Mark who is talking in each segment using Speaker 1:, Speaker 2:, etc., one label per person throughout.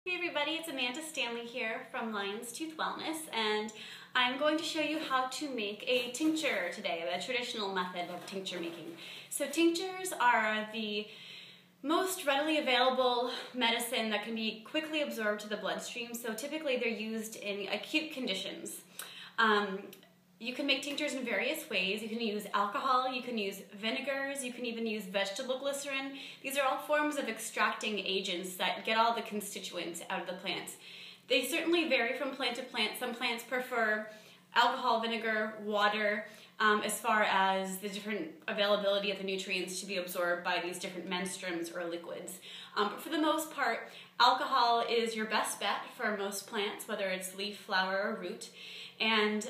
Speaker 1: Hey everybody, it's Stanley here from Lion's Tooth Wellness, and I'm going to show you how to make a tincture today, a traditional method of tincture making. So tinctures are the most readily available medicine that can be quickly absorbed to the bloodstream, so typically they're used in acute conditions. You can make tinctures in various ways. You can use alcohol, you can use vinegars, you can even use vegetable glycerin. These are all forms of extracting agents that get all the constituents out of the plants. They certainly vary from plant to plant. Some plants prefer alcohol, vinegar, water, as far as the different availability of the nutrients to be absorbed by these different menstruums or liquids. But for the most part, alcohol is your best bet for most plants, whether it's leaf, flower, or root. And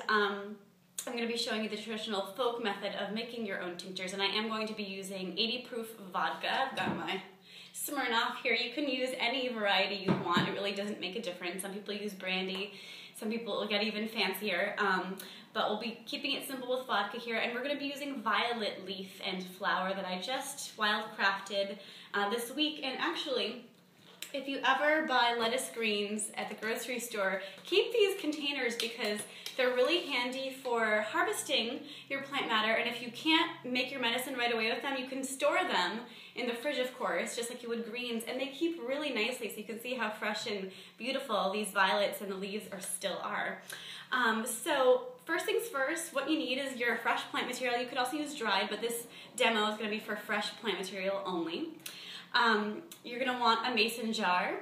Speaker 1: I'm going to be showing you the traditional folk method of making your own tinctures, and I am going to be using 80 proof vodka. I've got my Smirnoff here. You can use any variety you want. It really doesn't make a difference. Some people use brandy. Some people will get even fancier. But we'll be keeping it simple with vodka here, and we're going to be using violet leaf and flower that I just wildcrafted this week. And actually, if you ever buy lettuce greens at the grocery store, keep these containers because they're really handy for harvesting your plant matter, and if you can't make your medicine right away with them, you can store them in the fridge, of course, just like you would greens, and they keep really nicely, so you can see how fresh and beautiful these violets and the leaves still are. So first things first, what you need is your fresh plant material. You could also use dried, but this demo is going to be for fresh plant material only. You're going to want a mason jar.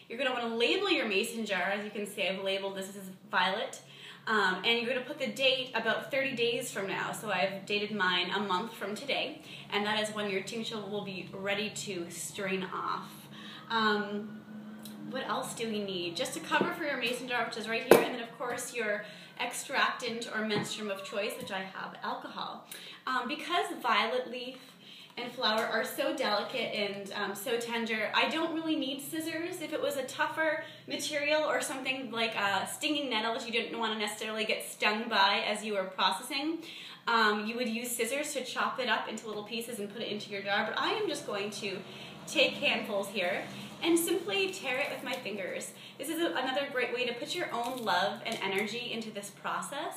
Speaker 1: You're going to want to label your mason jar. As you can see, I've labeled this as violet. And you're going to put the date about 30 days from now. So I've dated mine a month from today. And that is when your tincture will be ready to strain off. What else do we need? Just a cover for your mason jar, which is right here. And then, of course, your extractant or menstruum of choice, which I have alcohol. Because violet leaf and flower are so delicate and so tender, I don't really need scissors. If it was a tougher material or something like stinging nettles you didn't want to necessarily get stung by as you were processing, you would use scissors to chop it up into little pieces and put it into your jar. But I am just going to take handfuls here and simply tear it with my fingers. This is another great way to put your own love and energy into this process,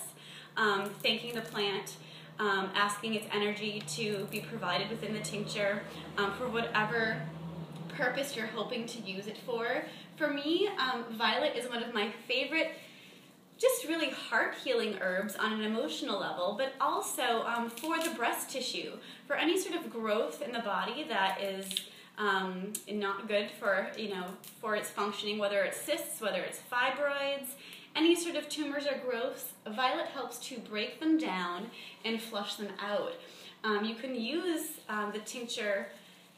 Speaker 1: thanking the plant, asking its energy to be provided within the tincture for whatever purpose you're hoping to use it for. For me, violet is one of my favorite, just really heart-healing herbs on an emotional level, but also for the breast tissue, for any sort of growth in the body that is not good for, for its functioning, whether it's cysts, whether it's fibroids, any sort of tumors or growths. Violet helps to break them down and flush them out. You can use the tincture,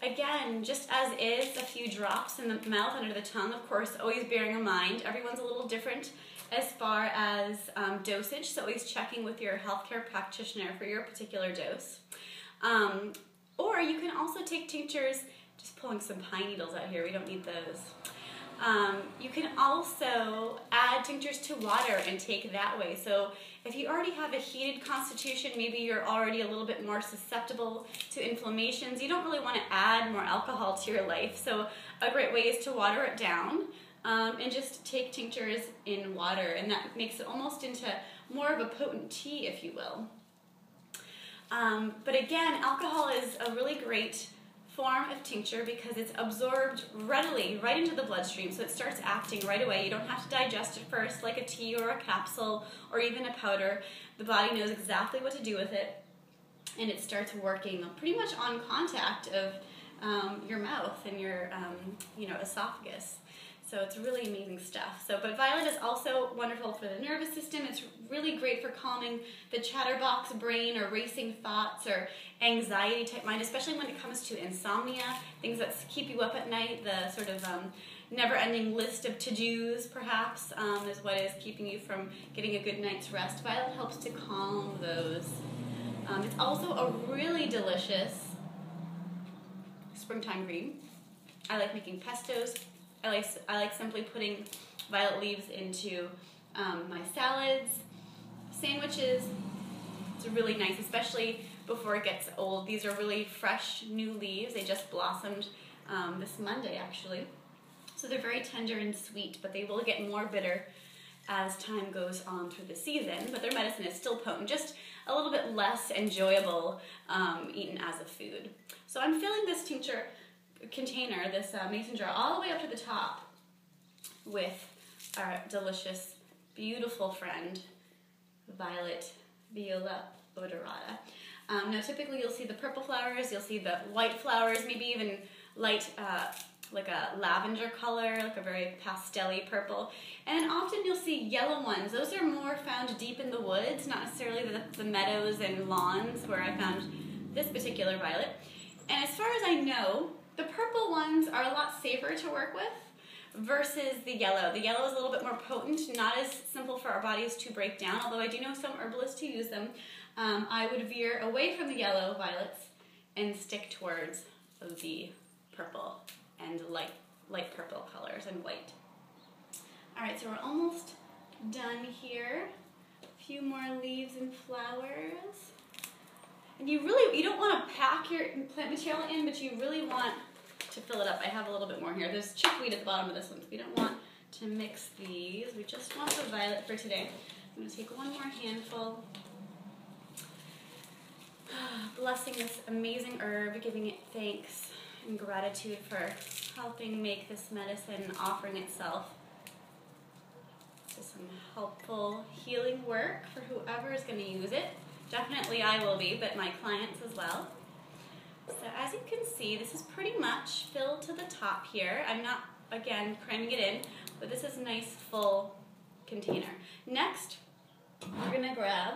Speaker 1: again, just as is, a few drops in the mouth, under the tongue, of course, always bearing in mind everyone's a little different as far as dosage, so always checking with your healthcare practitioner for your particular dose. Or you can also take tinctures, just pulling some pine needles out here, we don't need those. You can also add tinctures to water and take that way. So if you already have a heated constitution, maybe you're already a little bit more susceptible to inflammations, you don't really want to add more alcohol to your life. So a great way is to water it down and just take tinctures in water, and that makes it almost into more of a potent tea, if you will. But again, alcohol is a really great form of tincture because it's absorbed readily right into the bloodstream, so it starts acting right away. You don't have to digest it first like a tea or a capsule or even a powder. The body knows exactly what to do with it, and it starts working pretty much on contact of your mouth and your esophagus. So it's really amazing stuff. But violet is also wonderful for the nervous system. It's really great for calming the chatterbox brain or racing thoughts or anxiety type mind, especially when it comes to insomnia, things that keep you up at night, the sort of never-ending list of to-dos, perhaps, is what is keeping you from getting a good night's rest. Violet helps to calm those. It's also a really delicious springtime green. I like making pestos. I like simply putting violet leaves into my salads, sandwiches. It's really nice, especially before it gets old. These are really fresh, new leaves. They just blossomed this Monday, actually. So they're very tender and sweet, but they will get more bitter as time goes on through the season. But their medicine is still potent, just a little bit less enjoyable eaten as a food. So I'm filling this tincture container, this mason jar, all the way up to the top with our delicious, beautiful friend, Viola Odorata. Now typically you'll see the purple flowers, you'll see the white flowers, maybe even light, like a lavender color, like a very pastel-y purple. And then often you'll see yellow ones. Those are more found deep in the woods, not necessarily the meadows and lawns where I found this particular violet. And as far as I know, the purple ones are a lot safer to work with versus the yellow. The yellow is a little bit more potent, not as simple for our bodies to break down, although I do know some herbalists who use them. I would veer away from the yellow violets and stick towards the purple and light purple colors and white. All right, so we're almost done here. A few more leaves and flowers. And you don't want to pack your plant material in, but you really want to fill it up. I have a little bit more here. There's chickweed at the bottom of this one, so we don't want to mix these. We just want the violet for today. I'm going to take one more handful. Blessing this amazing herb, giving it thanks and gratitude for helping make this medicine, offering itself to some helpful healing work for whoever is going to use it. Definitely I will be, but my clients as well. So as you can see, this is pretty much filled to the top here. I'm not, again, cramming it in, but this is a nice full container. Next, we're going to grab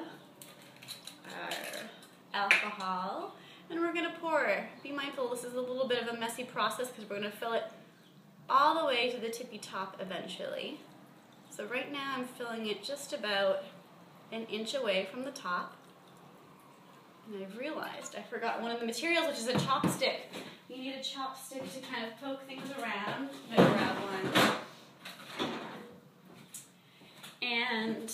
Speaker 1: our alcohol and we're going to pour. Be mindful, this is a little bit of a messy process because we're going to fill it all the way to the tippy top eventually. So right now I'm filling it just about an inch away from the top. And I've realized I forgot one of the materials, which is a chopstick. You need a chopstick to kind of poke things around. I'm going to grab one. And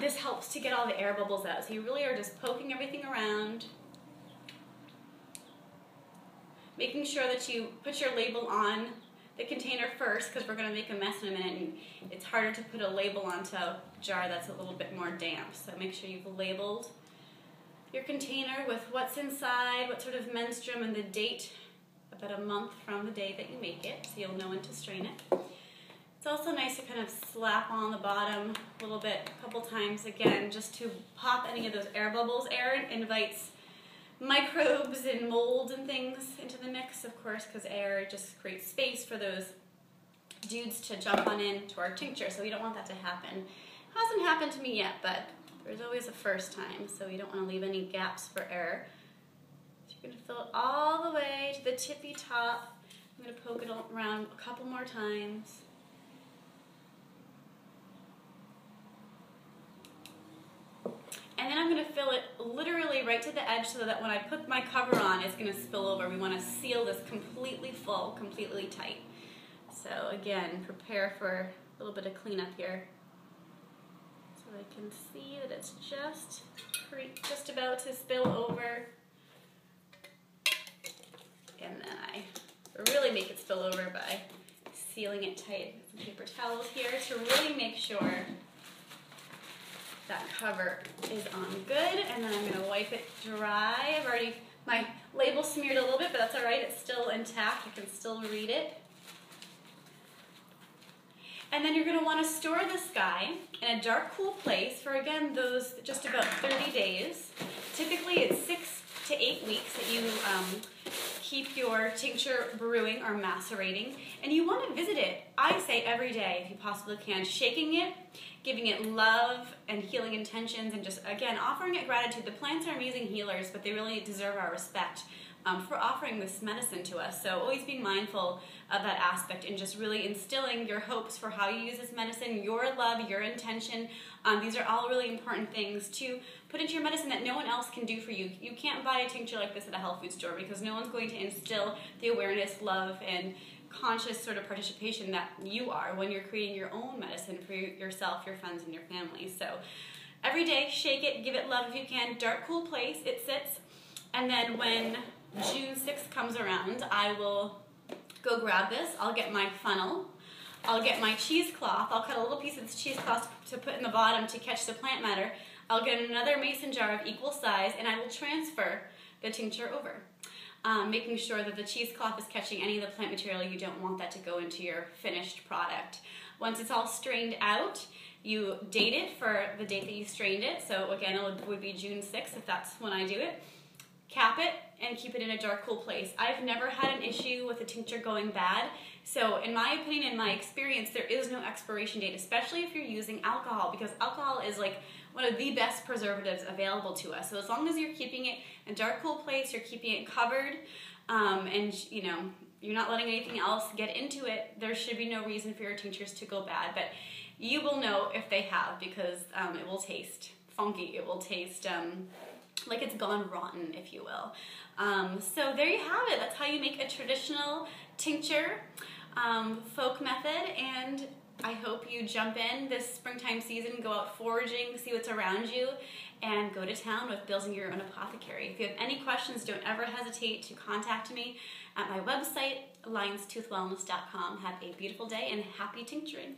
Speaker 1: this helps to get all the air bubbles out. So you really are just poking everything around. Making sure that you put your label on the container first, because we're going to make a mess in a minute and it's harder to put a label onto a jar that's a little bit more damp. So make sure you've labeled your container with what's inside, what sort of menstruum, and the date, about a month from the day that you make it, so you'll know when to strain it. It's also nice to kind of slap on the bottom a little bit, a couple times again, just to pop any of those air bubbles. Air invites microbes and mold and things into the mix, of course, because air just creates space for those dudes to jump on into our tincture, so we don't want that to happen. Hasn't happened to me yet, but there's always a first time, so we don't want to leave any gaps for air. So you're going to fill it all the way to the tippy top. I'm going to poke it around a couple more times. And then I'm going to fill it literally right to the edge so that when I put my cover on, it's going to spill over. We want to seal this completely full, completely tight. So again, prepare for a little bit of cleanup here. So I can see that it's just about to spill over. And then I really make it spill over by sealing it tight. Some paper towels here to really make sure that cover is on good. And then I'm going to wipe it dry. I've already, my label smeared a little bit, but that's all right. It's still intact. I can still read it. And then you're going to want to store this guy in a dark, cool place for, again, those just about 30 days. Typically, it's 6 to 8 weeks that you keep your tincture brewing or macerating. And you want to visit it, I say, every day if you possibly can. Shaking it, giving it love and healing intentions, and just, again, offering it gratitude. The plants are amazing healers, but they really deserve our respect for offering this medicine to us. So always be mindful of that aspect and just really instilling your hopes for how you use this medicine, your love, your intention. These are all really important things to put into your medicine that no one else can do for you. You can't buy a tincture like this at a health food store because no one's going to instill the awareness, love, and conscious sort of participation that you are when you're creating your own medicine for yourself, your friends, and your family. So every day, shake it, give it love if you can. Dark, cool place it sits. And then when June 6th comes around, I will go grab this. I'll get my funnel. I'll get my cheesecloth. I'll cut a little piece of this cheesecloth to put in the bottom to catch the plant matter. I'll get another mason jar of equal size, and I will transfer the tincture over, making sure that the cheesecloth is catching any of the plant material. You don't want that to go into your finished product. Once it's all strained out, you date it for the date that you strained it. So again, it would be June 6th if that's when I do it. Cap it and keep it in a dark, cool place. I've never had an issue with a tincture going bad. So in my opinion, in my experience, there is no expiration date, especially if you're using alcohol, because alcohol is like one of the best preservatives available to us. So as long as you're keeping it in a dark, cool place, you're keeping it covered, and you know, you're not letting anything else get into it, there should be no reason for your tinctures to go bad. But you will know if they have, because it will taste funky. It will taste like it's gone rotten, if you will. So there you have it. That's how you make a traditional tincture folk method, and I hope you jump in this springtime season, go out foraging, see what's around you, and go to town with building your own apothecary. If you have any questions, don't ever hesitate to contact me at my website, lionstoothwellness.com. Have a beautiful day and happy tincturing.